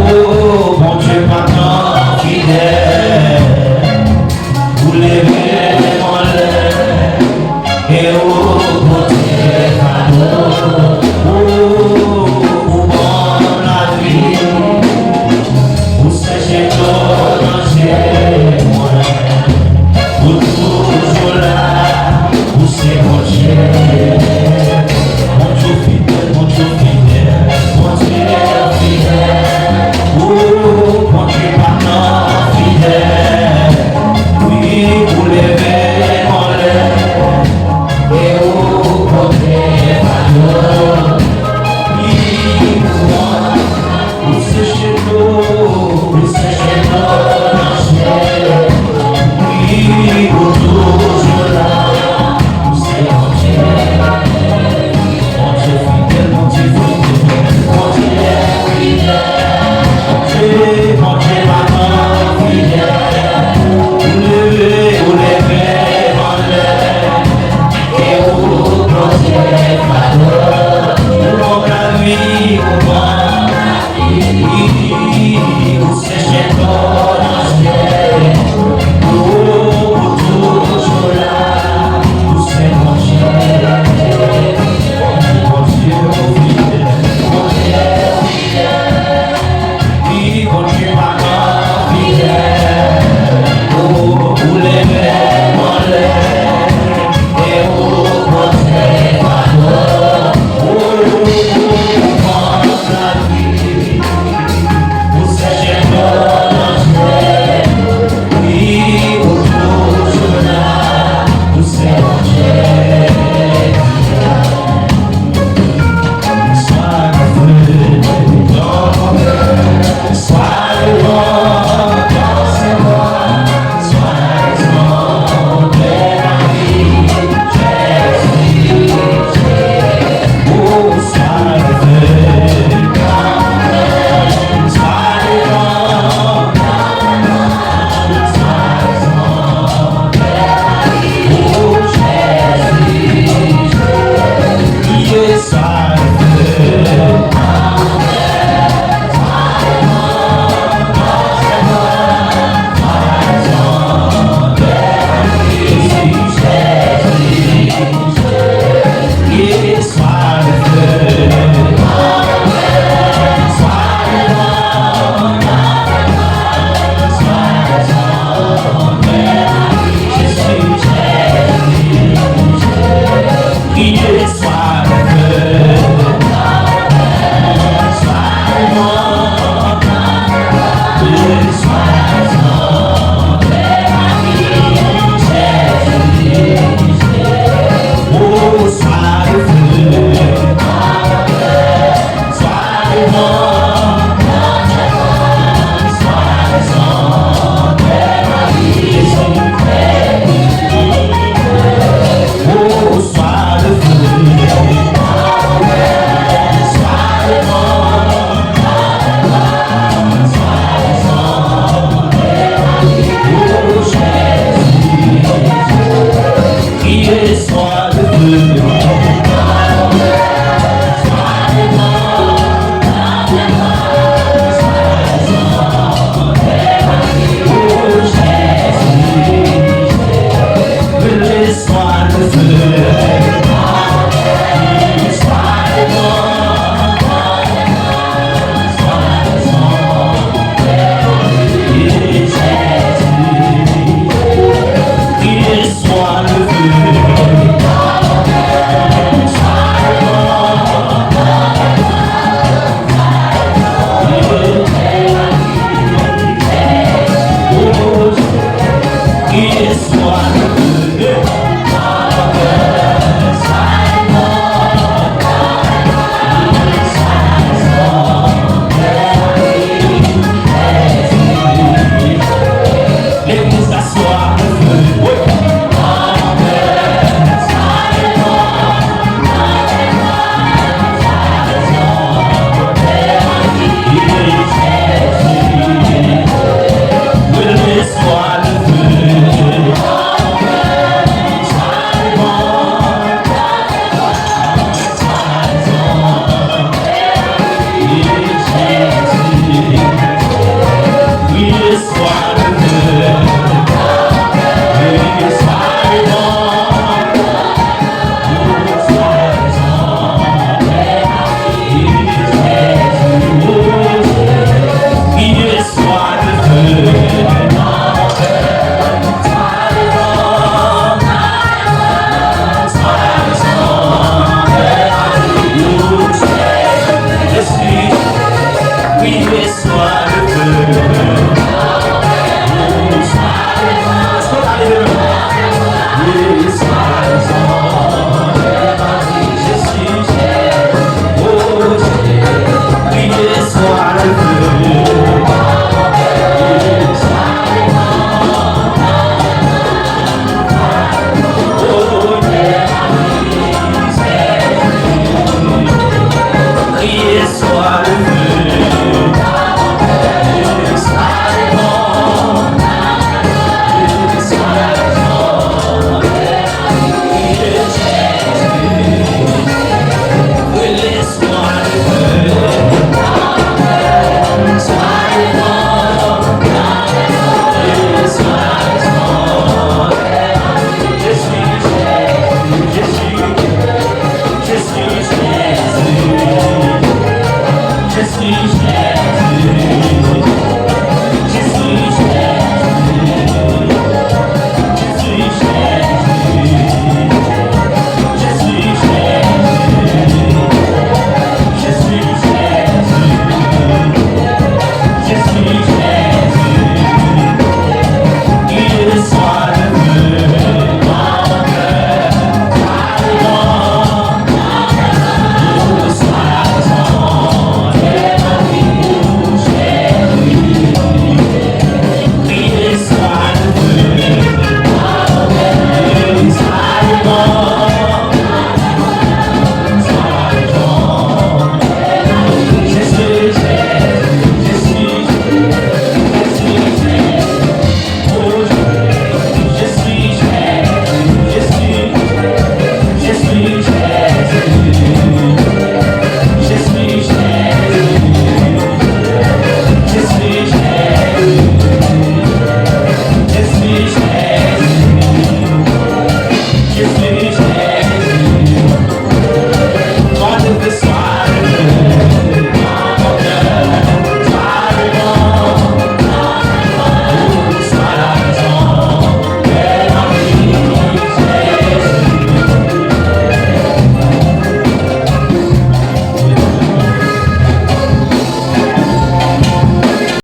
Oh, mon Dieu, maintenant fidèle, vous levez mon lait, et oh, mon Dieu, pardon, oh, vous bon la vie, vous séchez ton danger, vous toujours là, vous c'est mon Dieu, mon Dieu fidèle, mon Dieu fidèle, mon Dieu fidèle, oh, mon Dieu maintenant fidèle, oui, vous levez mon lait, et oh, mon Dieu pardon, oui, vous séchez l'eau danger, oui, vous toujours là, vous c'est mon Dieu, mon Dieu fidèle, mon Dieu fidèle, mon Dieu fidèle, mon Dieu maman fidèle, vous levez mon lait, et oh, mon Dieu pardon, mon ami, vous séchez ton danger, oh, vous toujours là, vous c'est mon Dieu, mon Dieu fidèle, mon Dieu fidèle, oui, mon Dieu maman fidèle, oh, vous levez mon lait, et oh, mon Dieu pardon, oh, la vie, vous séchez ton danger, oui, vous toujours là, vous c'est mon Dieu. Sois le feu dans mon cœur, sois le vent dans ses voies, sois la raison de ma vie, Jésus, oh, sois le feu dans mon cœur, sois le vent dans mes mains, sois la raison de ma vie, oh, Jésus, yeah, sois le feu dans mon cœur, sois le vent dans ses voies, sois la raison de ma vie, Jésus, yeah, sois le feu dans mon cœur, sois le vent dans mes mains, sois la raison de ma vie, Jésus, yeah, sois le feu dans mon cœur, sois le vent dans mes mains, sois la raison de ma vie, Jésus, oh, sois le feu dans mon cœur, sois le vent dans mes mains, sois la raison de ma vie, Jésus, oh, sois le feu dans mon cœur, sois le vent dans mes mains, sois la raison de ma vie, oh, Jésus, yeah, sois le feu dans mon cœur, sois le vent dans mes mains. Je suis